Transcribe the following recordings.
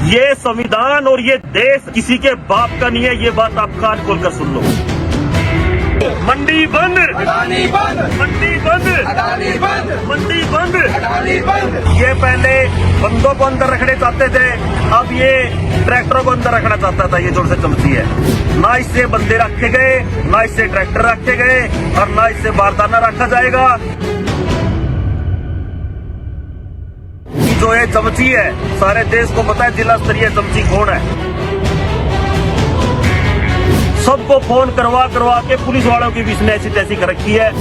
ये संविधान और ये देश किसी के बाप का नहीं है, ये बात आप कान खोलकर सुन लो। मंडी बंद, अडानी बंद, मंडी बंद, अडानी बंद, मंडी बंद। अडानी बंद। ये पहले बंदों को अंदर रखने चाहते थे, अब ये ट्रैक्टरों को अंदर रखना चाहता था। ये जोर से चमची है। ना इससे बंदे रखे गए, ना इससे ट्रैक्टर रखे गए और ना इससे बारदाना रखा जाएगा। जो ये चमची है, सारे देश को पता है जिला स्तरीय चमची कौन है। सबको फोन करवा करवा के पुलिस वालों की भी इसने ऐसी तैसी कर रखी है।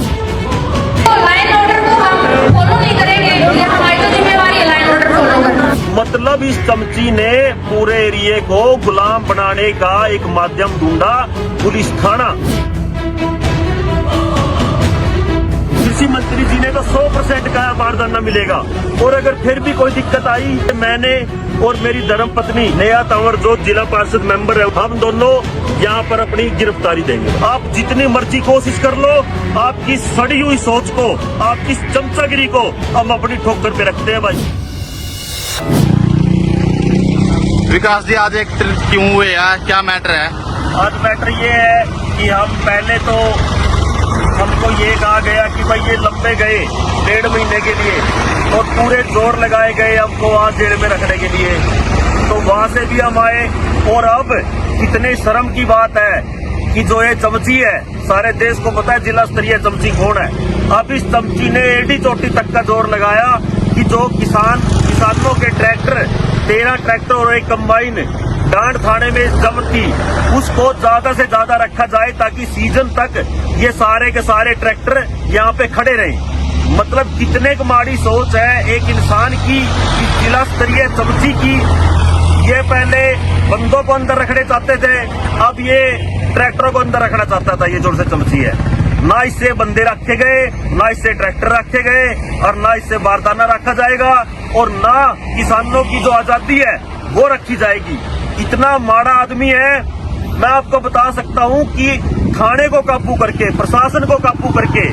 लाइन ऑर्डर को हम फॉलो नहीं करेंगे, ये हमारी तो जिम्मेवारी है लाइन ऑर्डर फॉलो करना। मतलब इस चमची ने पूरे एरिए को गुलाम बनाने का एक माध्यम ढूंढा, पुलिस थाना। कृषि मंत्री जी ने तो 100% कहा बारदाना मिलेगा, और अगर फिर भी कोई दिक्कत आई, मैंने और मेरी धर्मपत्नी नेहा तंवर जो जिला पार्षद मेंबर है, हम दोनों यहाँ पर अपनी गिरफ्तारी देंगे। आप जितनी मर्जी कोशिश कर लो, आपकी सड़ी हुई सोच को, आपकी चमचागिरी को हम अपनी ठोकर पे रखते हैं भाई। विकास जी, आज एक क्यों हुए यार, क्या मैटर है? आज मैटर ये है कि हम पहले तो हमको ये कहा गया कि भाई ये लंबे गए 1.5 महीने के लिए, और पूरे जोर लगाए गए हमको वहाँ जेल में रखने के लिए। तो वहाँ से भी हम आए, और अब इतने शर्म की बात है कि जो ये चमची है, सारे देश को पता है जिला स्तरीय चमची कौन है। अब इस चमची ने एडी चोटी तक का जोर लगाया कि जो किसानों के ट्रैक्टर, 13 ट्रैक्टर और एक कंबाइन डांड थाने में जब्त थी, उसको ज्यादा से ज्यादा रखा जाए ताकि सीजन तक ये सारे के सारे ट्रैक्टर यहाँ पे खड़े रहें। मतलब कितने की माड़ी सोच है एक इंसान की, जिला स्तरीय चमची की। ये पहले बंदों को अंदर रखने चाहते थे, अब ये ट्रैक्टरों को अंदर रखना चाहता था। ये जोर से चमची है। ना इससे बंदे रखे गए, ना इससे ट्रैक्टर रखे गए और ना इससे बारदाना रखा जाएगा, और ना किसानों की जो आजादी है वो रखी जाएगी। इतना माड़ा आदमी है। मैं आपको बता सकता हूं कि थाने को काबू करके, प्रशासन को काबू करके,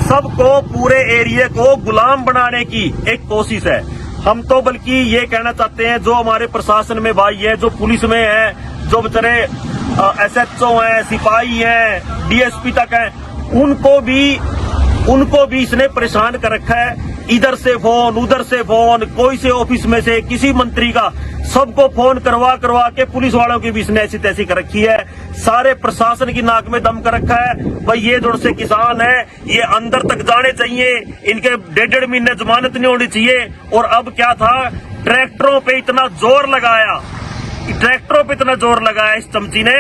सबको, पूरे एरिया को गुलाम बनाने की एक कोशिश है। हम तो बल्कि ये कहना चाहते हैं, जो हमारे प्रशासन में भाई है, जो पुलिस में है, जो बेचारे SHO हैं, सिपाही हैं, DSP तक हैं, उनको भी इसने परेशान कर रखा है। इधर से फोन, उधर से फोन, कोई से ऑफिस में से किसी मंत्री का, सबको फोन करवा करवा के पुलिस वालों की भी इसने ऐसी तैसी कर रखी है। सारे प्रशासन की नाक में दम कर रखा है। भाई ये जोर से किसान है, ये अंदर तक जाने चाहिए, इनके 1.5 महीने जमानत नहीं होनी चाहिए। और अब क्या था, ट्रैक्टरों पे इतना जोर लगाया, इस चमची ने।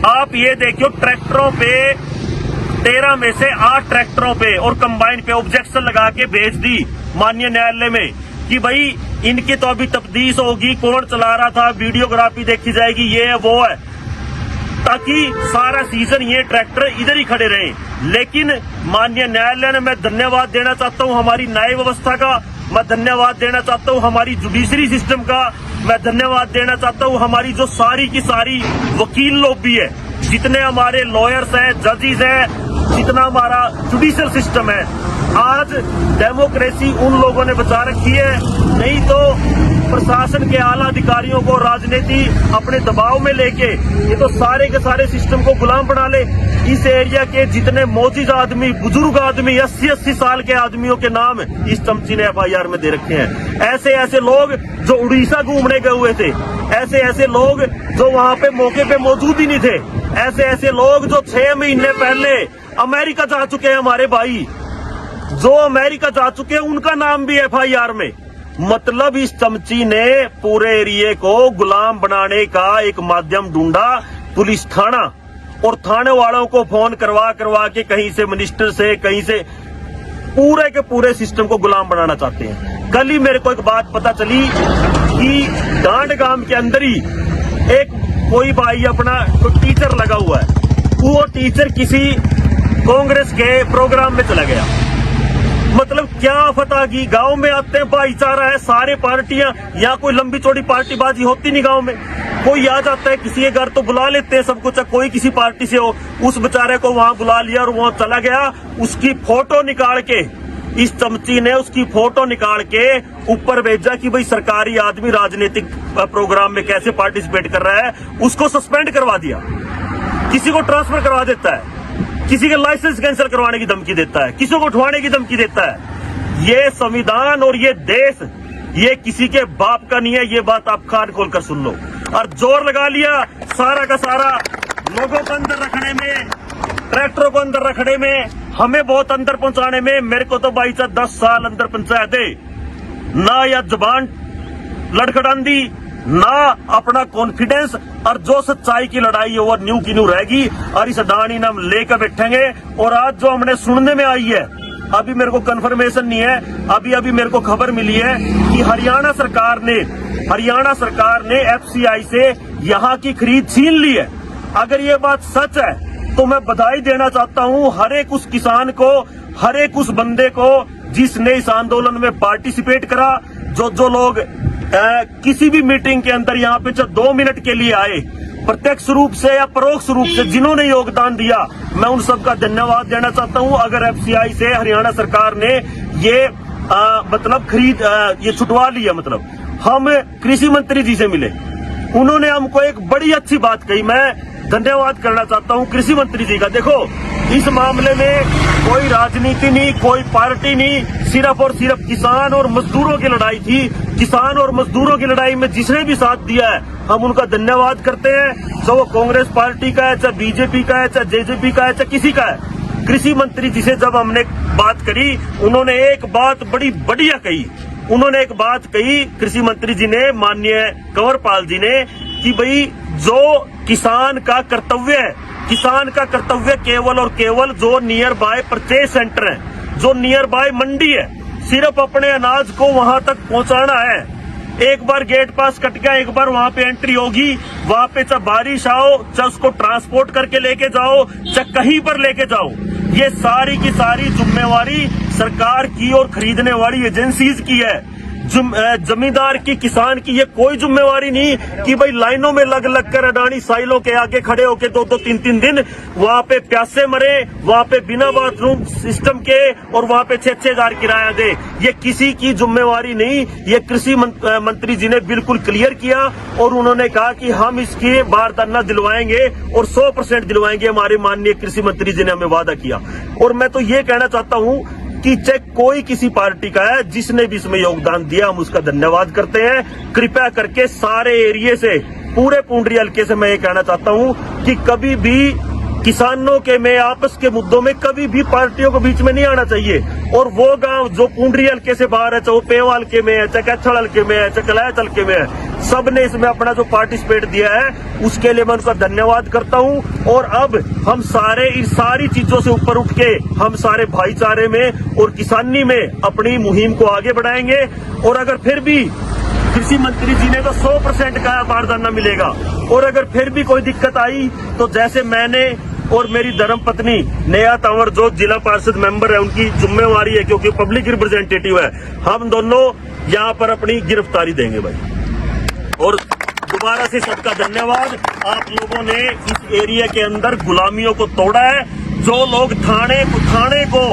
आप ये देखियो, ट्रैक्टरों पे 13 में से 8 ट्रैक्टरों पे और कंबाइन पे ऑब्जेक्शन लगा के भेज दी माननीय न्यायालय में कि भाई इनकी तो अभी तफ्तीश होगी, कौन चला रहा था, वीडियोग्राफी देखी जाएगी, ये है वो है, ताकि सारा सीजन ये ट्रैक्टर इधर ही खड़े रहे। लेकिन माननीय न्यायालय ने, मैं धन्यवाद देना चाहता हूँ हमारी न्याय व्यवस्था का, मैं धन्यवाद देना चाहता हूँ हमारी जुडिशरी सिस्टम का, मैं धन्यवाद देना चाहता हूँ हमारी जो सारी की सारी वकील लॉबी है, जितने हमारे लॉयर्स हैं, जजेस हैं, जितना हमारा जुडिशियल सिस्टम है। आज डेमोक्रेसी उन लोगों ने बचा रखी है, नहीं तो प्रशासन के आला अधिकारियों को राजनीति अपने दबाव में लेके ये तो सारे के सारे सिस्टम को गुलाम बना ले। इस एरिया के जितने मौजूद आदमी, बुजुर्ग आदमी, 80-80 साल के आदमियों के नाम इस चमची ने FIR में दे रखे हैं। ऐसे ऐसे लोग जो उड़ीसा घूमने गए हुए थे, ऐसे ऐसे लोग जो वहाँ पे मौके पे मौजूद ही नहीं थे, ऐसे ऐसे लोग जो 6 महीने पहले अमेरिका जा चुके हैं, हमारे भाई जो अमेरिका जा चुके हैं, उनका नाम भी FIR में। मतलब इस चमची ने पूरे एरिया को गुलाम बनाने का एक माध्यम ढूंढा, पुलिस थाना, और थाने वालों को फोन करवा करवा के कहीं से मिनिस्टर से, कहीं से पूरे के पूरे सिस्टम को गुलाम बनाना चाहते हैं। कल ही मेरे को एक बात पता चली कि डांड गांव के अंदर ही एक कोई भाई अपना टीचर लगा हुआ है, वो टीचर किसी कांग्रेस के प्रोग्राम में चला गया। मतलब क्या आफत आ गई, गांव में आते हैं, भाईचारा है, सारे पार्टियां, यहाँ कोई लंबी चौड़ी पार्टीबाजी होती नहीं गांव में। कोई आ जाता है किसी के घर तो बुला लेते हैं सब कुछ, कोई किसी पार्टी से हो, उस बेचारे को वहां बुला लिया और वहां चला गया, उसकी फोटो निकाल के इस चमची ने उसकी फोटो निकाल के ऊपर भेजा कि भाई सरकारी आदमी राजनीतिक प्रोग्राम में कैसे पार्टिसिपेट कर रहा है, उसको सस्पेंड करवा दिया, किसी को ट्रांसफर करवा देता है, किसी के लाइसेंस कैंसिल करवाने की धमकी देता है, किसी को उठवाने की धमकी देता है। ये संविधान और ये देश ये किसी के बाप का नहीं है, ये बात आप कान खोलकर सुन लो। और जोर लगा लिया सारा का सारा लोगों को अंदर रखने में, ट्रैक्टरों को अंदर रखने में, हमें बहुत अंदर पहुंचाने में। मेरे को तो भाई साहब 10 साल अंदर पहुंचाए थे ना, या जबान लड़खड़ांदी ना अपना कॉन्फिडेंस, और जो सच्चाई की लड़ाई है वो न्यू की न्यू रहेगी और इस अडानी नाम लेकर बैठेंगे। और आज जो हमने सुनने में आई है, अभी मेरे को कंफर्मेशन नहीं है, अभी मेरे को खबर मिली है कि हरियाणा सरकार ने एफसीआई से यहाँ की खरीद छीन ली है। अगर ये बात सच है तो मैं बधाई देना चाहता हूँ हर एक उस किसान को, हर एक उस बंदे को जिसने इस आंदोलन में पार्टिसिपेट करा। जो लोग किसी भी मीटिंग के अंदर यहाँ पे 2 मिनट के लिए आए, प्रत्यक्ष रूप से या परोक्ष रूप से जिन्होंने योगदान दिया, मैं उन सबका धन्यवाद देना चाहता हूँ। अगर एफसीआई से हरियाणा सरकार ने ये मतलब खरीद ये छुटवा लिया, मतलब हम कृषि मंत्री जी से मिले, उन्होंने हमको एक बड़ी अच्छी बात कही, मैं धन्यवाद करना चाहता हूँ कृषि मंत्री जी का। देखो, इस मामले में कोई राजनीति नहीं, कोई पार्टी नहीं, सिर्फ और सिर्फ किसान और मजदूरों की लड़ाई थी। किसान और मजदूरों की लड़ाई में जिसने भी साथ दिया है हम उनका धन्यवाद करते हैं, चाहे वो कांग्रेस पार्टी का है, चाहे बीजेपी का है, चाहे जेजेपी का है, चाहे किसी का है। कृषि मंत्री जी से जब हमने बात करी, उन्होंने एक बात बड़ी बढ़िया कही। उन्होंने एक बात कही कृषि मंत्री जी ने, माननीय कंवरपाल जी ने, कि भाई जो किसान का कर्तव्य है, किसान का कर्तव्य केवल और केवल जो नियर बाय परचेज सेंटर है, जो नियर बाय मंडी है, सिर्फ अपने अनाज को वहां तक पहुंचाना है। एक बार गेट पास कट गया, एक बार वहां पे एंट्री होगी, वहां पे चाहे बारिश आओ, चाहे उसको ट्रांसपोर्ट करके लेके जाओ, चाहे कहीं पर लेके जाओ, ये सारी की सारी जिम्मेवारी सरकार की और खरीदने वाली एजेंसीज की है। जमींदार की, किसान की ये कोई जिम्मेवारी नहीं कि भाई लाइनों में लग कर अडानी साइलों के आगे खड़े होके 2-2, 3-3 दिन वहां पे प्यासे मरे, वहां पे बिना बाथरूम सिस्टम के, और वहां पे 6-6 हजार किराया दे। ये किसी की जिम्मेवारी नहीं, ये कृषि मंत्री जी ने बिल्कुल क्लियर किया। और उन्होंने कहा कि हम इसकी बारदाना दिलवाएंगे और 100% दिलवाएंगे, हमारे माननीय कृषि मंत्री जी ने हमें वादा किया। और मैं तो ये कहना चाहता हूँ कि चाहे कोई किसी पार्टी का है, जिसने भी इसमें योगदान दिया हम उसका धन्यवाद करते हैं। कृपया करके सारे एरिया से, पूरे पुंडरी हल्के से मैं ये कहना चाहता हूँ कि कभी भी किसानों के में, आपस के मुद्दों में कभी भी पार्टियों को बीच में नहीं आना चाहिए। और वो गांव जो पुंडरी हल्के से बाहर है, चाहे वो पेवा हल्के में है, चाहे कैथल हल्के में है, चाहे कलायत हल्के में है, सबने इसमें अपना जो पार्टिसिपेट दिया है उसके लिए मैं उनका धन्यवाद करता हूं। और अब हम सारे इन सारी चीजों से ऊपर उठ के हम सारे भाईचारे में और किसानी में अपनी मुहिम को आगे बढ़ाएंगे। और अगर फिर भी कृषि मंत्री जी ने तो 100% का बारदाना मिलेगा, और अगर फिर भी कोई दिक्कत आई तो जैसे मैंने और मेरी धर्मपत्नी नेहा तंवर जो जिला पार्षद मेंबर है, उनकी जिम्मेवारी है क्योंकि पब्लिक रिप्रेजेंटेटिव है, हम दोनों यहाँ पर अपनी गिरफ्तारी देंगे भाई। और दोबारा से सबका धन्यवाद, आप लोगों ने इस एरिया के अंदर गुलामियों को तोड़ा है। जो लोग थाने को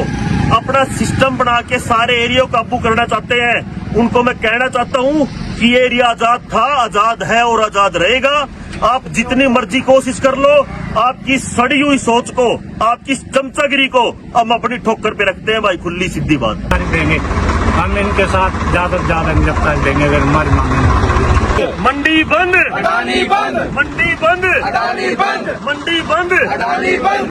अपना सिस्टम बना के सारे एरिया को काबू करना चाहते हैं, उनको मैं कहना चाहता हूं कि ये एरिया आजाद था, आजाद है और आजाद रहेगा। आप जितनी मर्जी कोशिश कर लो, आपकी सड़ी हुई सोच को, आपकी चमचागिरी को हम अपनी ठोकर पे रखते हैं भाई, खुली सीधी बात देंगे। हम इनके साथ ज्यादा से ज्यादा गिरफ्तारी देंगे अगर हमारी मांगे। मंडी बंद, अडानी बंद, मंडी बंद, अडानी बंद, मंडी बंद, अडानी बंद।